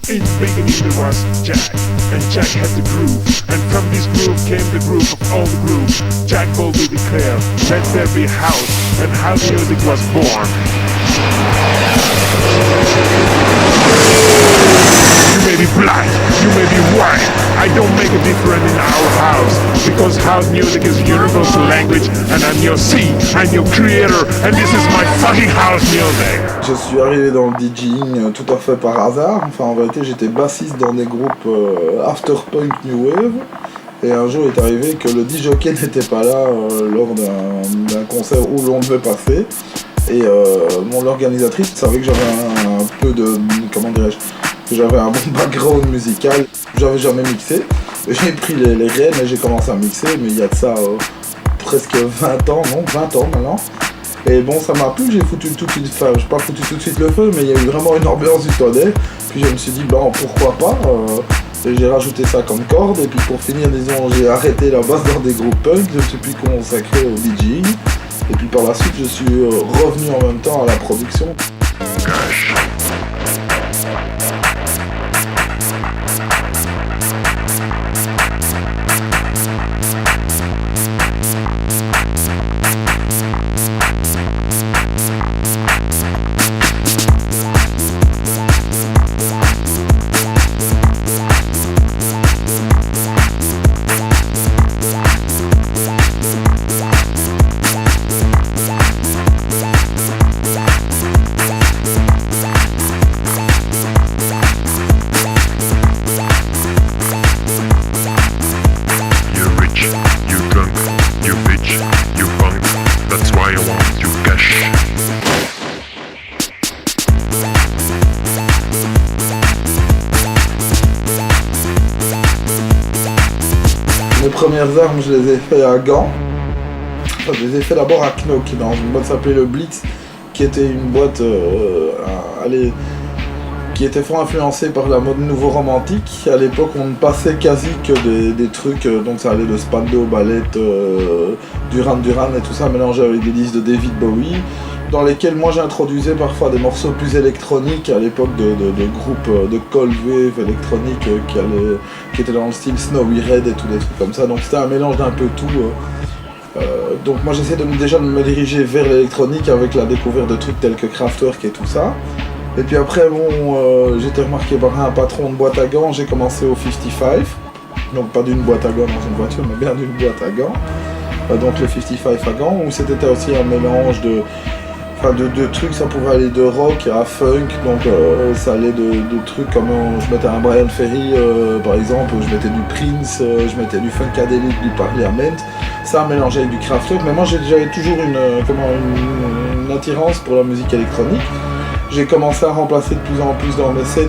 In the beginning there was Jack, and Jack had the groove, and from this groove came the groove of all the grooves. Jack boldly declared, let there be house, and house music was born. You may be black, you may be white, I don't make a difference in our house, because house music is universal language, and I'm your seed, I'm your creator, and this is my fucking house music. Je suis arrivé dans le DJing tout à fait par hasard. Enfin, en vérité, j'étais bassiste dans des groupes afterpunk new wave. Et un jour est arrivé que le DJ n'était pas là lors d'un concert où l'on devait passer. Et l'organisatrice savait que j'avais un peu de... comment dirais-je, que j'avais un bon background musical. J'avais jamais mixé. J'ai pris les rênes et j'ai commencé à mixer, mais il y a de ça presque 20 ans, non, 20 ans maintenant. Et bon, ça m'a plu, j'ai foutu tout de suite, enfin, j'ai pas foutu tout de suite le feu, mais il y a eu vraiment une ambiance du tonnet. Puis je me suis dit, bon, pourquoi pas, et j'ai rajouté ça comme corde. Et puis pour finir, disons, j'ai arrêté la basse dans des groupes punk, je me suis plus consacré au DJing. Et puis par la suite, je suis revenu en même temps à la production. Mes premières armes, je les ai fait à Gand. Enfin, je les ai fait d'abord à Knock, dans une boîte qui s'appelait le Blitz, qui était une boîte qui était fort influencée par la mode nouveau romantique. À l'époque, on ne passait quasi que des trucs, donc ça allait de Spandau, Ballet, Duran Duran et tout ça, mélangé avec des disques de David Bowie, dans lesquels moi j'introduisais parfois des morceaux plus électroniques à l'époque de groupes de cold wave électronique qui étaient dans le style Snowy Red et tout des trucs comme ça. Donc c'était un mélange d'un peu tout. Donc moi j'essaie déjà de me diriger vers l'électronique avec la découverte de trucs tels que Kraftwerk et tout ça. Et puis après j'ai été remarqué par un patron de boîte à gants, j'ai commencé au 55. Donc pas d'une boîte à gants dans une voiture, mais bien d'une boîte à gants. Donc le 55 à gants, où c'était aussi un mélange de trucs, ça pouvait aller de rock à funk, donc ça allait de trucs comme je mettais un Brian Ferry par exemple, je mettais du Prince, je mettais du Funkadelic, du Parliament, ça mélangé avec du Kraftwerk. Mais moi j'avais toujours une attirance pour la musique électronique. J'ai commencé à remplacer de plus en plus dans mes sets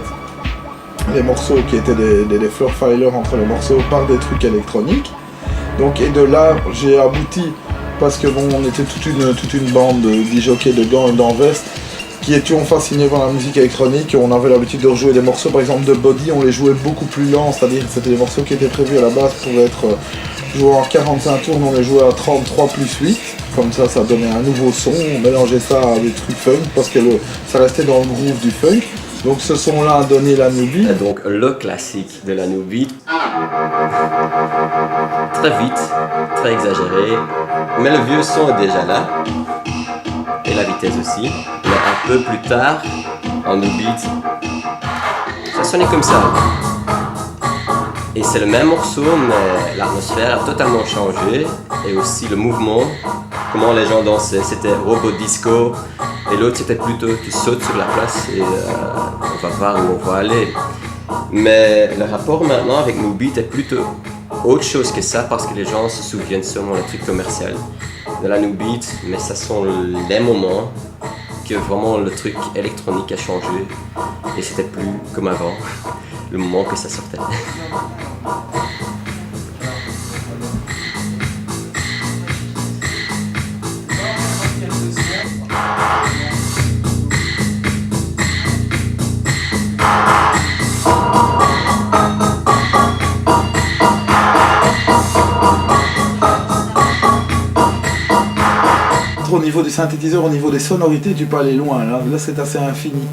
les morceaux qui étaient des floor filers entre les morceaux par des trucs électroniques. Donc, et de là j'ai abouti, parce que on était toute une bande de disjockeys de Gand et d'Anvers qui étions fascinés par la musique électronique. On avait l'habitude de rejouer des morceaux, par exemple de Body, on les jouait beaucoup plus lents, c'est-à-dire que c'était des morceaux qui étaient prévus à la base pour être joués en 45 tours, on les jouait à 33 plus 8, comme ça donnait un nouveau son, on mélangeait ça à des trucs funk, parce que ça restait dans le groove du funk. Donc ce son-là a donné la New Beat. Donc le classique de la New Beat. Très vite, très exagéré, mais le vieux son est déjà là, et la vitesse aussi. Mais un peu plus tard, en New Beat, ça sonnait comme ça. Et c'est le même morceau, mais l'atmosphère a totalement changé, et aussi le mouvement, comment les gens dansaient. C'était robot disco, et l'autre c'était plutôt tu sautes sur la place et on va voir où on va aller. Mais le rapport maintenant avec New Beat est plutôt autre chose que ça, parce que les gens se souviennent seulement des trucs commerciaux de la New Beat, mais ça sont les moments que vraiment le truc électronique a changé et c'était plus comme avant, le moment que ça sortait. Au niveau des synthétiseurs, au niveau des sonorités, tu peux aller loin. Là c'est assez infini.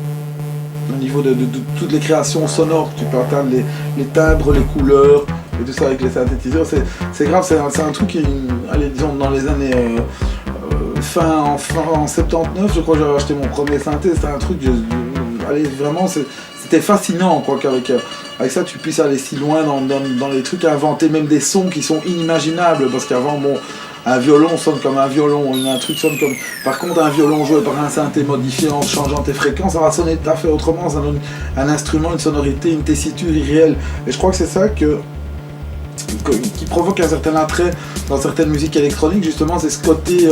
au niveau de toutes les créations sonores, tu peux atteindre les timbres, les couleurs, et tout ça avec les synthétiseurs, c'est grave, c'est un truc qui, allez, disons, dans les années fin en 79, je crois que j'avais acheté mon premier synthé, c'était un truc, allez, vraiment, c'était fascinant, quoi, qu'avec ça tu puisses aller si loin dans les trucs, inventer même des sons qui sont inimaginables, parce qu'avant, bon, un violon sonne comme un violon, un truc sonne comme... Par contre, un violon joué par un synthé modifié en changeant tes fréquences, ça va sonner tout à fait autrement, ça donne un instrument, une sonorité, une tessiture irréelle. Et je crois que c'est ça qui provoque un certain attrait dans certaines musiques électroniques, justement, c'est ce côté,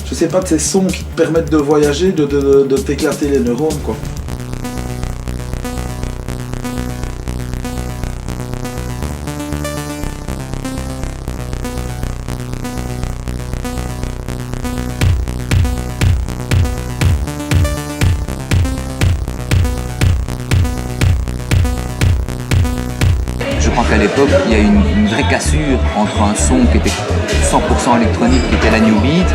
je sais pas, de ces sons qui te permettent de voyager, de t'éclater les neurones, quoi. À l'époque, il y a une vraie cassure entre un son qui était 100% électronique, qui était la New Beat.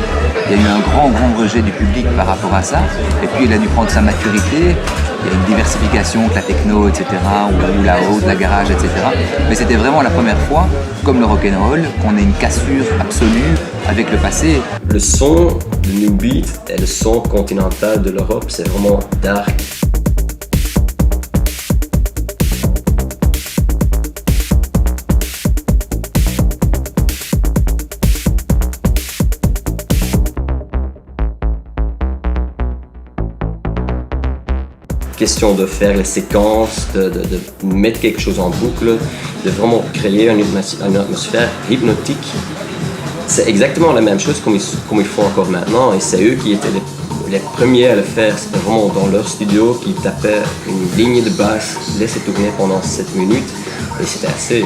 Il y a eu un grand rejet du public par rapport à ça. Et puis il a dû prendre sa maturité. Il y a une diversification, la techno, etc., ou la house, la garage, etc. Mais c'était vraiment la première fois, comme le rock'n'roll, qu'on ait une cassure absolue avec le passé. Le son de New Beat et le son continental de l'Europe, c'est vraiment dark. Question de faire les séquences, de mettre quelque chose en boucle, de vraiment créer une atmosphère hypnotique. C'est exactement la même chose comme ils font encore maintenant, et c'est eux qui étaient les premiers à le faire. C'était vraiment dans leur studio qui tapaient une ligne de basse, laissaient tourner pendant 7 minutes, et c'était assez.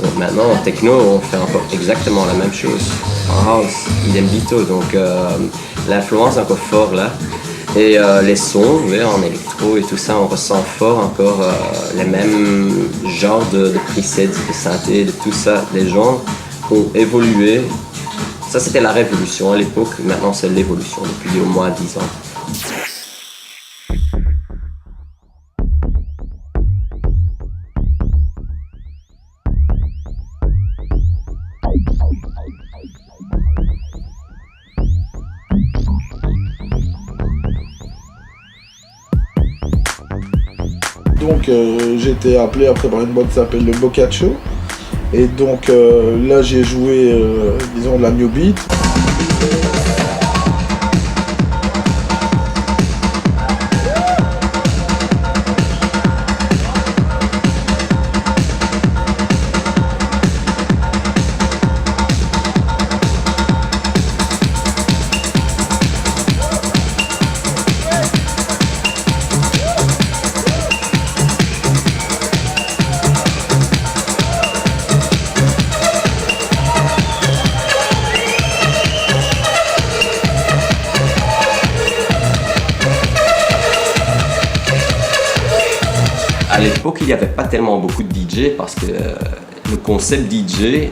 Donc maintenant en techno on fait encore exactement la même chose. En house, idem dito, donc l'influence est encore fort là. Et les sons, oui, en électro et tout ça, on ressent fort encore les mêmes genres de presets, de synthé, de tout ça. Les gens ont évolué. Ça, c'était la révolution à l'époque. Maintenant, c'est l'évolution depuis au moins 10 ans. Donc j'ai été appelé après par une boîte qui s'appelle le Boccaccio. Et donc là j'ai joué, disons, de la New Beat. À l'époque, il n'y avait pas tellement beaucoup de DJ parce que le concept DJ,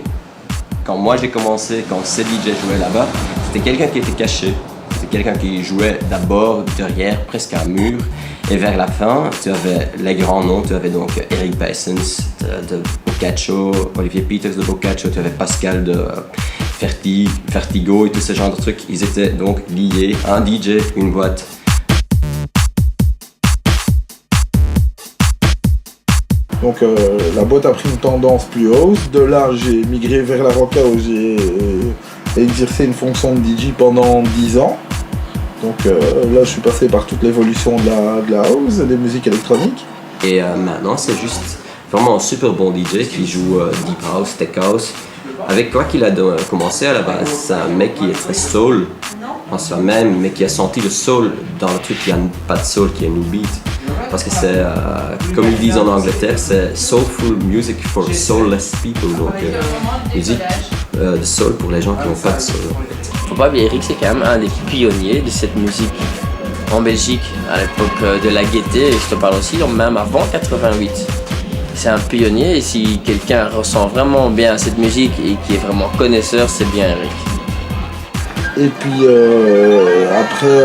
quand moi j'ai commencé, quand ces DJ jouaient là-bas, c'était quelqu'un qui était caché. C'était quelqu'un qui jouait d'abord derrière, presque à un mur. Et vers la fin, tu avais les grands noms. Tu avais donc Eric Parsons de Boccaccio, Olivier Peters de Boccaccio, tu avais Pascal de Vertigo et tout ce genre de trucs. Ils étaient donc liés à un DJ, une boîte. Donc la boîte a pris une tendance plus hausse. De là, j'ai migré vers la Rocka où j'ai exercé une fonction de DJ pendant 10 ans. Donc là, je suis passé par toute l'évolution de la house et des musiques électroniques. Et maintenant, c'est juste vraiment un super bon DJ qui joue deep house, tech house. Avec quoi qu'il a commencé à la base, c'est un mec qui est très soul en soi-même, mais qui a senti le soul dans le truc qui n'a pas de soul, qui est New Beat. Parce que c'est, comme ils disent en Angleterre, c'est soulful music for soulless people, donc musique de soul pour les gens qui n'ont pas de soul. Faut pas oublier, Eric, c'est quand même un des pionniers de cette musique en Belgique à l'époque de la gaieté, et je te parle aussi même avant 88. C'est un pionnier, et si quelqu'un ressent vraiment bien cette musique et qui est vraiment connaisseur, c'est bien Eric. Et puis après,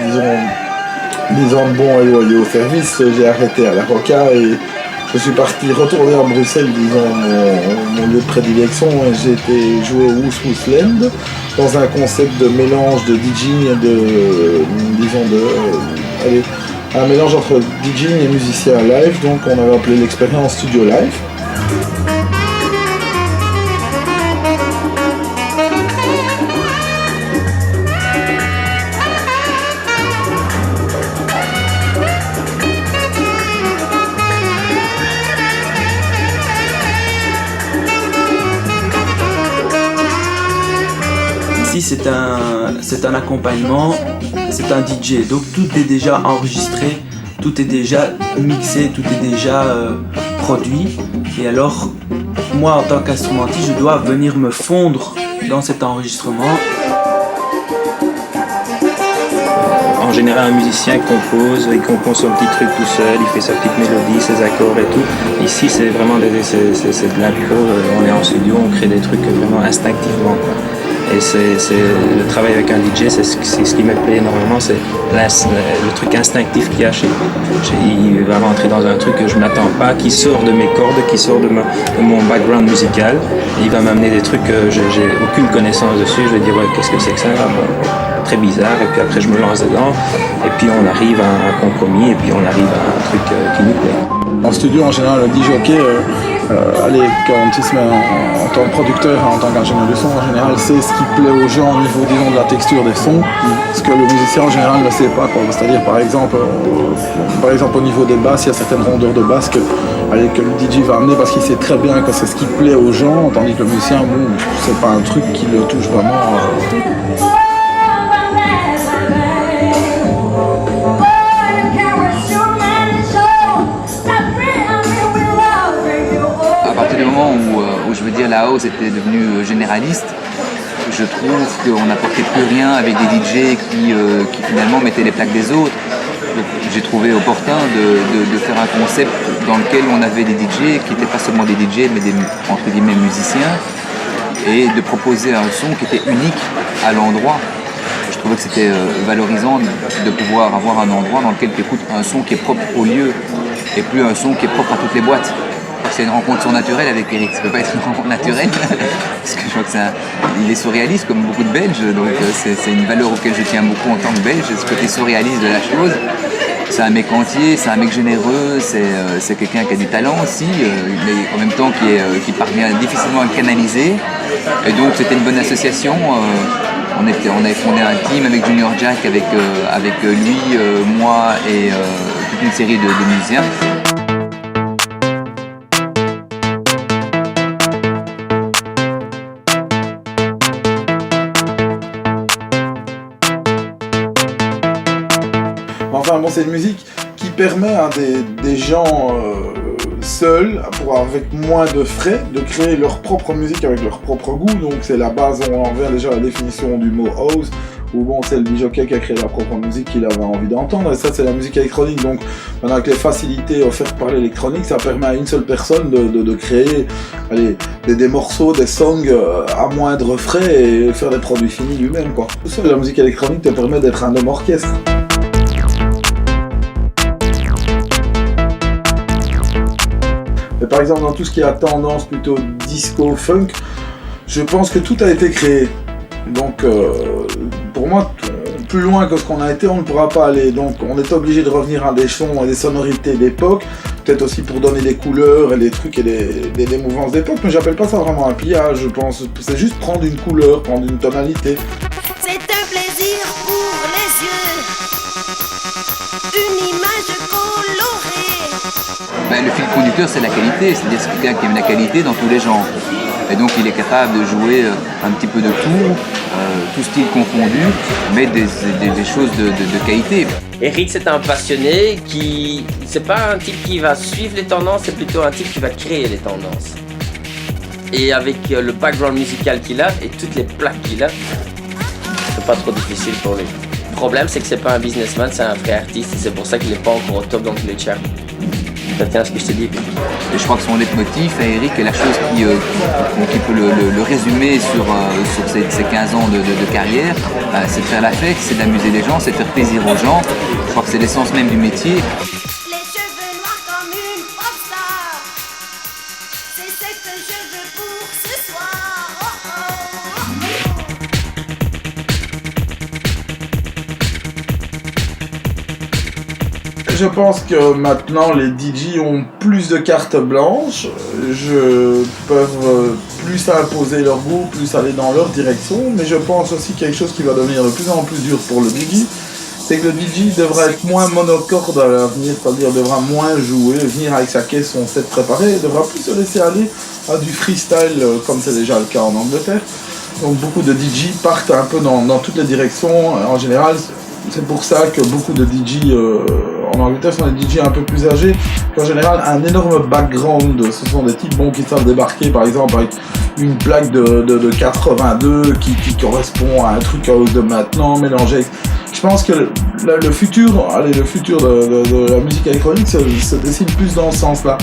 disons, disons de bons et loyaux services, j'ai arrêté à la Roca et je suis parti retourner à Bruxelles, disons mon lieu de prédilection, et j'ai été jouer au Wooswoosland dans un concept de mélange de DJing et un mélange entre DJing et musicien live, donc on avait appelé l'expérience Studio Live. Ici c'est un accompagnement, c'est un DJ, donc tout est déjà enregistré, tout est déjà mixé, tout est déjà produit. Et alors moi en tant qu'instrumentiste, je dois venir me fondre dans cet enregistrement. En général, un musicien il compose son petit truc tout seul, il fait sa petite mélodie, ses accords et tout. Ici, c'est vraiment c'est de l'impro, on est en studio, on crée des trucs vraiment instinctivement, quoi. Et c'est le travail avec un DJ, c'est ce qui me plaît énormément, c'est le truc instinctif qu'il y a chez lui. Il va rentrer dans un truc que je ne m'attends pas, qui sort de mes cordes, qui sort de mon background musical. Et il va m'amener des trucs que j'ai aucune connaissance dessus. Je vais dire, ouais, qu'est-ce que c'est que ça? Bon, très bizarre. Et puis après, je me lance dedans. Et puis on arrive à un compromis, et puis on arrive à un truc qui nous plaît. En studio, en général, le DJ, quand il se met en tant que producteur, en tant qu'ingénieur du son, en général, c'est ce qui plaît aux gens au niveau, disons, de la texture des sons, ce que le musicien, en général, ne sait pas, quoi. C'est-à-dire, par exemple, au niveau des basses, il y a certaines rondeurs de basse que le DJ va amener parce qu'il sait très bien que c'est ce qui plaît aux gens, tandis que le musicien, bon, c'est pas un truc qui le touche vraiment. À partir du moment où je veux dire la house était devenue généraliste, je trouve qu'on n'apportait plus rien avec des DJ qui finalement mettaient les plaques des autres. Donc, j'ai trouvé opportun de faire un concept dans lequel on avait des DJ qui n'étaient pas seulement des DJ mais des entre guillemets musiciens, et de proposer un son qui était unique à l'endroit. Je trouvais que c'était valorisant de pouvoir avoir un endroit dans lequel tu écoutes un son qui est propre au lieu et plus un son qui est propre à toutes les boîtes. C'est une rencontre surnaturelle avec Eric, ça peut pas être une rencontre naturelle, parce que je vois qu'il est surréaliste comme beaucoup de Belges, donc c'est une valeur auquel je tiens beaucoup en tant que Belge, ce côté surréaliste de la chose. C'est un mec entier, c'est un mec généreux, c'est quelqu'un qui a du talent aussi, mais en même temps qui parvient difficilement à le canaliser, et donc c'était une bonne association. On avait fondé un team avec Junior Jack, avec lui, moi et toute une série de musiciens. Enfin bon, c'est une musique qui permet à des gens seuls, avec moins de frais, de créer leur propre musique avec leur propre goût. Donc c'est la base, on en revient déjà à la définition du mot house, où bon, c'est le DJ qui a créé la propre musique qu'il avait envie d'entendre, et ça c'est la musique électronique. Donc maintenant avec les facilités offertes par l'électronique, ça permet à une seule personne de créer des morceaux, des songs à moindre frais et faire des produits finis lui-même, quoi. La musique électronique te permet d'être un homme orchestre. Mais par exemple, dans tout ce qui a tendance plutôt disco, funk, je pense que tout a été créé. Donc, pour moi, plus loin que ce qu'on a été, on ne pourra pas aller. Donc, on est obligé de revenir à des sons et des sonorités d'époque, peut-être aussi pour donner des couleurs et des trucs et des mouvances d'époque, mais j'appelle pas ça vraiment un pillage, je pense. C'est juste prendre une couleur, prendre une tonalité. C'est un plaisir pour les yeux, une image colorée. Ben, le fil conducteur, c'est la qualité, c'est-à-dire que c'est quelqu'un qui aime la qualité dans tous les genres. Et donc il est capable de jouer un petit peu de tout style confondu, mais des choses de qualité. Eric, c'est un passionné c'est pas un type qui va suivre les tendances, c'est plutôt un type qui va créer les tendances. Et avec le background musical qu'il a et toutes les plaques qu'il a, c'est pas trop difficile pour lui. problème, c'est que c'est pas un businessman, c'est un vrai artiste et c'est pour ça qu'il est pas encore au top dans tous les charts. Ça tient à ce que je te dis. Et je crois que son leitmotiv à Eric est la chose qui peut le résumer sur ses 15 ans de carrière, c'est de faire la fête, c'est d'amuser les gens, c'est de faire plaisir aux gens. Je crois que c'est l'essence même du métier. Les cheveux noirs comme une pop star. C'est ce que je veux pour ce soir. Oh, Je pense que maintenant les DJ ont plus de cartes blanches, peuvent plus imposer leur goût, plus aller dans leur direction, mais je pense aussi quelque chose qui va devenir de plus en plus dur pour le DJ, c'est que le DJ devra être moins monocorde à l'avenir, c'est-à-dire devra moins jouer, venir avec sa caisse, son set préparé, et devra plus se laisser aller à du freestyle comme c'est déjà le cas en Angleterre. Donc beaucoup de DJ partent un peu dans toutes les directions, en général. C'est pour ça que beaucoup de DJ en Angleterre sont des DJ un peu plus âgés, qu'en général un énorme background. Ce sont des types qui savent débarquer par exemple avec une plaque de 82 qui correspond à un truc de maintenant mélangé. Je pense que le futur de la musique électronique se dessine plus dans ce sens-là.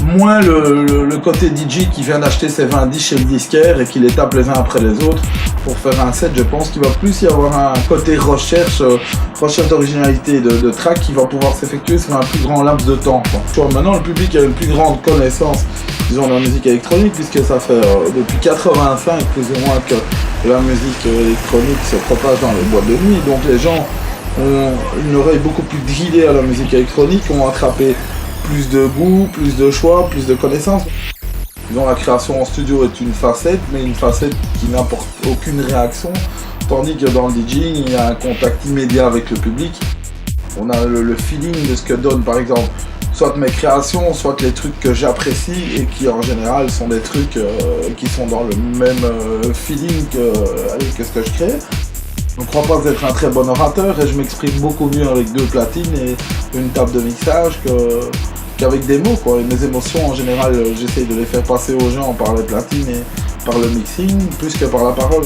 Moins le côté DJ qui vient d'acheter ses 20 disques chez le disquaire et qui les tape les uns après les autres pour faire un set. Je pense qu'il va plus y avoir un côté recherche d'originalité de track qui va pouvoir s'effectuer sur un plus grand laps de temps, quoi. Tu vois, maintenant le public a une plus grande connaissance, disons, de la musique électronique, puisque ça fait depuis 85 plus ou moins que la musique électronique se propage dans les boîtes de nuit. Donc les gens ont une oreille beaucoup plus drillée à la musique électronique, ont attrapé plus de goût, plus de choix, plus de connaissances. Disons, la création en studio est une facette, mais une facette qui n'apporte aucune réaction, tandis que dans le DJing, il y a un contact immédiat avec le public. On a le feeling de ce que donne, par exemple, soit mes créations, soit les trucs que j'apprécie et qui en général sont des trucs qui sont dans le même feeling que ce que je crée. Je ne crois pas être un très bon orateur et je m'exprime beaucoup mieux avec 2 platines et une table de mixage qu'avec des mots, quoi. Et mes émotions en général, j'essaye de les faire passer aux gens par les platines et par le mixing plus que par la parole.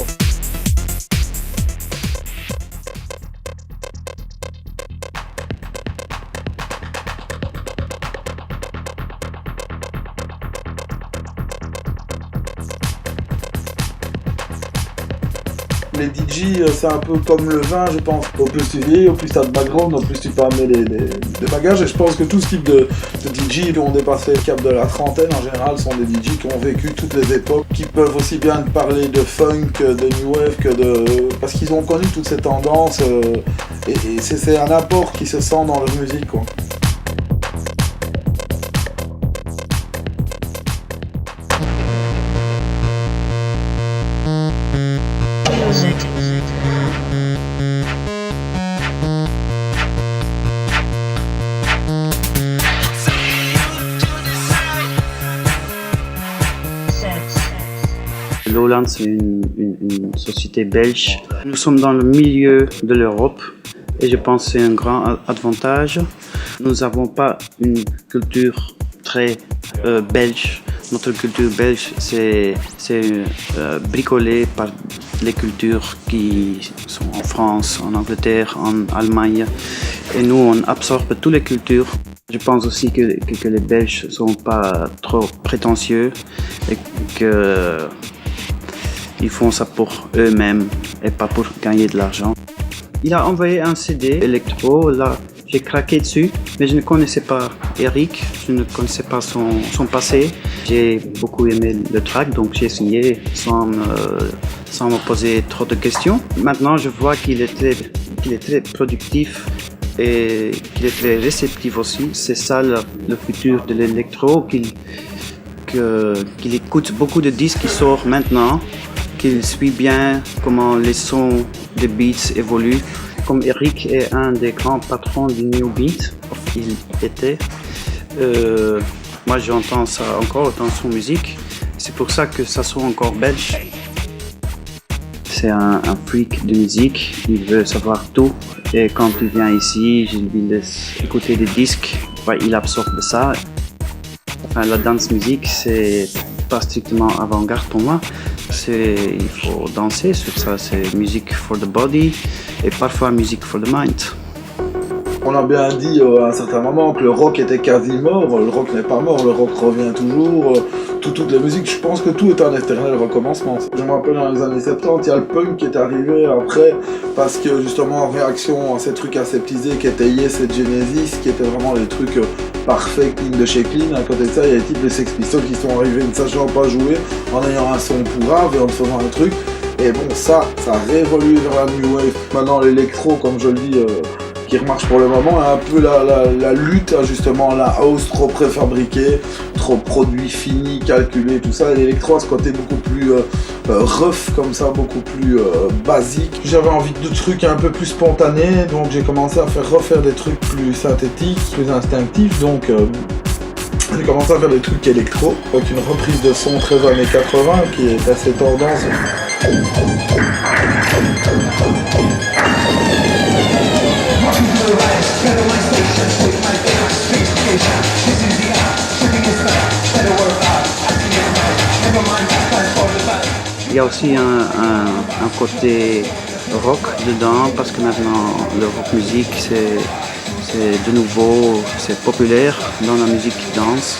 Les DJ, c'est un peu comme le vin, je pense. Au plus tu vieillis, au plus tu as de background, au plus tu peux amener des bagages. Et je pense que tout ce type de DJ qui ont dépassé le cap de la trentaine, en général, sont des DJ qui ont vécu toutes les époques, qui peuvent aussi bien parler de funk, de new wave, parce qu'ils ont connu toutes ces tendances. Et c'est un apport qui se sent dans leur musique, quoi. Lowland, c'est une société belge. Nous sommes dans le milieu de l'Europe et je pense que c'est un grand avantage. Nous n'avons pas une culture très belge. Notre culture belge, c'est bricolé par les cultures qui sont en France, en Angleterre, en Allemagne. Et nous, on absorbe toutes les cultures. Je pense aussi que les Belges ne sont pas trop prétentieux et qu'ils font ça pour eux-mêmes et pas pour gagner de l'argent. Il a envoyé un CD électro, là j'ai craqué dessus, mais je ne connaissais pas Eric, je ne connaissais pas son passé. J'ai beaucoup aimé le track, donc j'ai signé sans me poser trop de questions. Maintenant je vois qu'il est très productif et qu'il est très réceptif aussi. C'est ça le futur de l'électro, qu'il écoute beaucoup de disques qui sortent maintenant, qu'il suit bien comment les sons des beats évoluent. Comme Eric est un des grands patrons du New Beat, il était, moi j'entends ça encore dans son musique, c'est pour ça que ça sonne encore belge. C'est un freak de musique, il veut savoir tout et quand il vient ici, je lui laisse écouter des disques, il absorbe ça. Enfin, la dance musique, c'est pas strictement avant-garde pour moi, il faut danser sur ça, c'est musique for the body. et parfois musique for the mind. On a bien dit à un certain moment que le rock était quasi mort. Le rock n'est pas mort, le rock revient toujours. Toutes les musiques, je pense que tout est un éternel recommencement. Je me rappelle dans les années 70, il y a le punk qui est arrivé après, parce que justement en réaction à ces trucs aseptisés qui étaient Yes et Genesis, qui étaient vraiment les trucs parfaits, clean de chez clean. À côté de ça, il y a les types de Sex Pistols qui sont arrivés ne sachant pas jouer, en ayant un son pourrave et en faisant un truc. Et bon, ça a révolué vers la new wave. Maintenant, l'électro, comme je le dis, qui remarche pour le moment, est un peu la lutte à justement la house trop préfabriquée, trop produit fini, calculé, tout ça. Et l'électro a ce côté beaucoup plus rough comme ça, beaucoup plus basique. J'avais envie de trucs un peu plus spontanés, donc j'ai commencé à refaire des trucs plus synthétiques, plus instinctifs. Donc j'ai commencé à faire des trucs électro, avec une reprise de son très années 80 qui est assez tendance. Il y a aussi un côté rock dedans parce que maintenant le rock musique c'est de nouveau, c'est populaire dans la musique danse.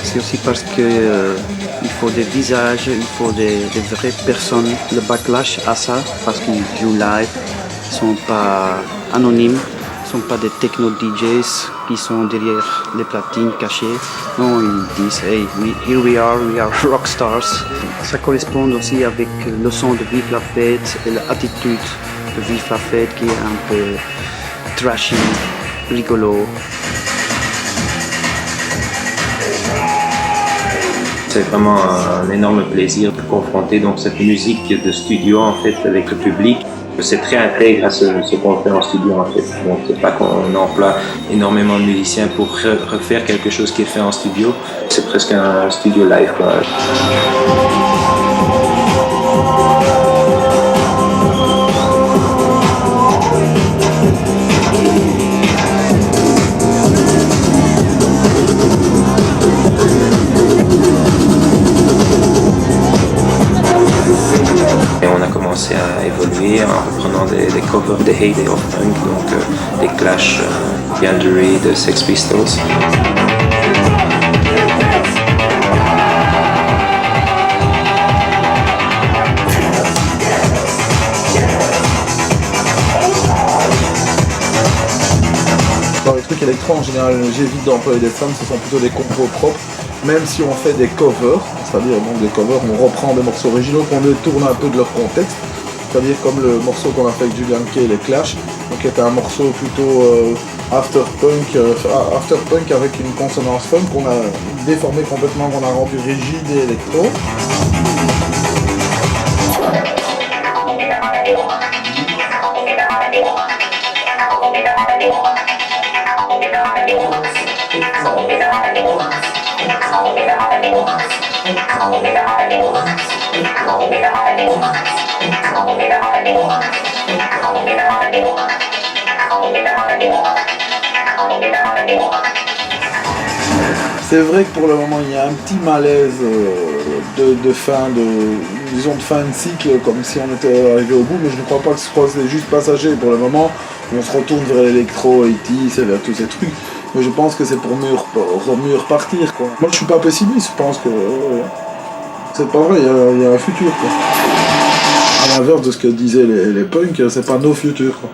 C'est aussi parce que il faut des visages, il faut des vraies personnes. Le backlash à ça, parce qu'ils jouent live, ils sont pas anonymes, ils sont pas des techno-DJs qui sont derrière les platines cachées. Non, ils disent hey, here we are rock stars. Ça correspond aussi avec le son de Vive la Fête et l'attitude de Vive la Fête qui est un peu trashy, rigolo. C'est vraiment un énorme plaisir de confronter donc cette musique de studio en fait avec le public. C'est très intègre à ce qu'on fait en studio en fait. Donc c'est pas qu'on emploie énormément de musiciens pour refaire quelque chose qui est fait en studio. C'est presque un studio live quoi. À évoluer en reprenant des covers de Heyday of Punk, donc des Clash, Yandery, de Sex Pistols. Dans les trucs électro en général, j'évite d'employer des femmes, ce sont plutôt des compos propres. Même si on fait des covers, c'est-à-dire donc des covers, on reprend des morceaux originaux qu'on détourne un peu de leur contexte, c'est-à-dire comme le morceau qu'on a fait avec Julian Kay, les Clash, donc qui était un morceau plutôt after punk avec une consonance funk qu'on a déformé complètement, qu'on a rendu rigide et électro. C'est vrai que pour le moment il y a un petit malaise de fin de cycle, comme si on était arrivé au bout, mais je ne crois pas que c'est juste passager. Pour le moment on se retourne vers l'électro, 80s et vers tous ces trucs, mais je pense que c'est pour mieux repartir quoi. Moi je suis pas pessimiste, je pense que c'est pas vrai, il y a un futur quoi. À l'inverse de ce que disaient les punks, c'est pas nos futurs quoi.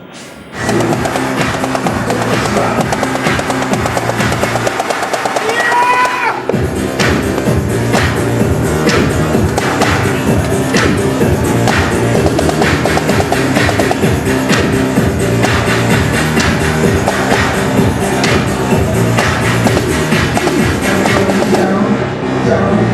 Down.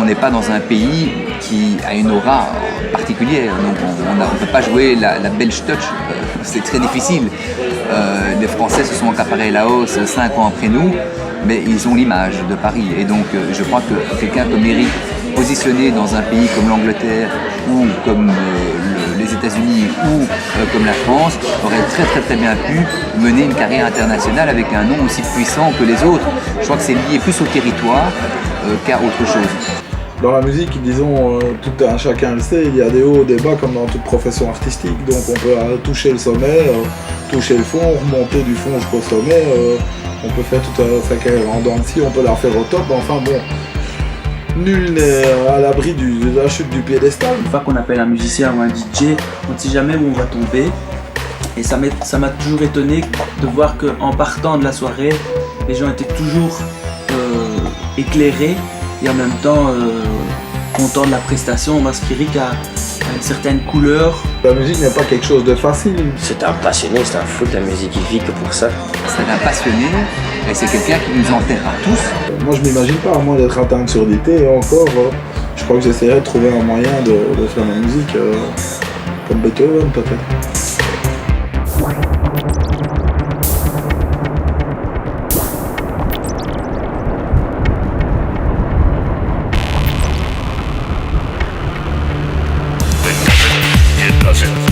n'est pas dans un pays qui a une aura particulière. Donc on ne peut pas jouer la belge touch, c'est très difficile. Les Français se sont accaparés la hausse 5 ans après nous, mais ils ont l'image de Paris. Et donc je crois que quelqu'un comme Eric, positionné dans un pays comme l'Angleterre ou comme les États-Unis ou comme la France, aurait très bien pu mener une carrière internationale avec un nom aussi puissant que les autres. Je crois que c'est lié plus au territoire qu'à autre chose. Dans la musique, disons, tout un chacun le sait, il y a des hauts, des bas comme dans toute profession artistique. Donc on peut toucher le sommet, toucher le fond, remonter du fond jusqu'au sommet. On peut faire toute sa carrière en dents de scie, on peut la refaire au top. Enfin bon, nul n'est à l'abri de la chute du piédestal. Une fois qu'on appelle un musicien ou un DJ, on ne sait jamais où on va tomber. Et ça m'a toujours étonné de voir qu'en partant de la soirée, les gens étaient toujours éclairés et en même temps contents de la prestation, parce qu'Eric a une certaine couleur. La musique n'est pas quelque chose de facile. C'est un passionné, c'est un fou de la musique, il vit que pour ça. C'est un passionné et c'est quelqu'un qui nous enterre à tous. Moi je m'imagine pas, à moins d'être atteint de surdité, et encore, je crois que j'essaierais de trouver un moyen de faire ma musique comme Beethoven peut-être. It doesn't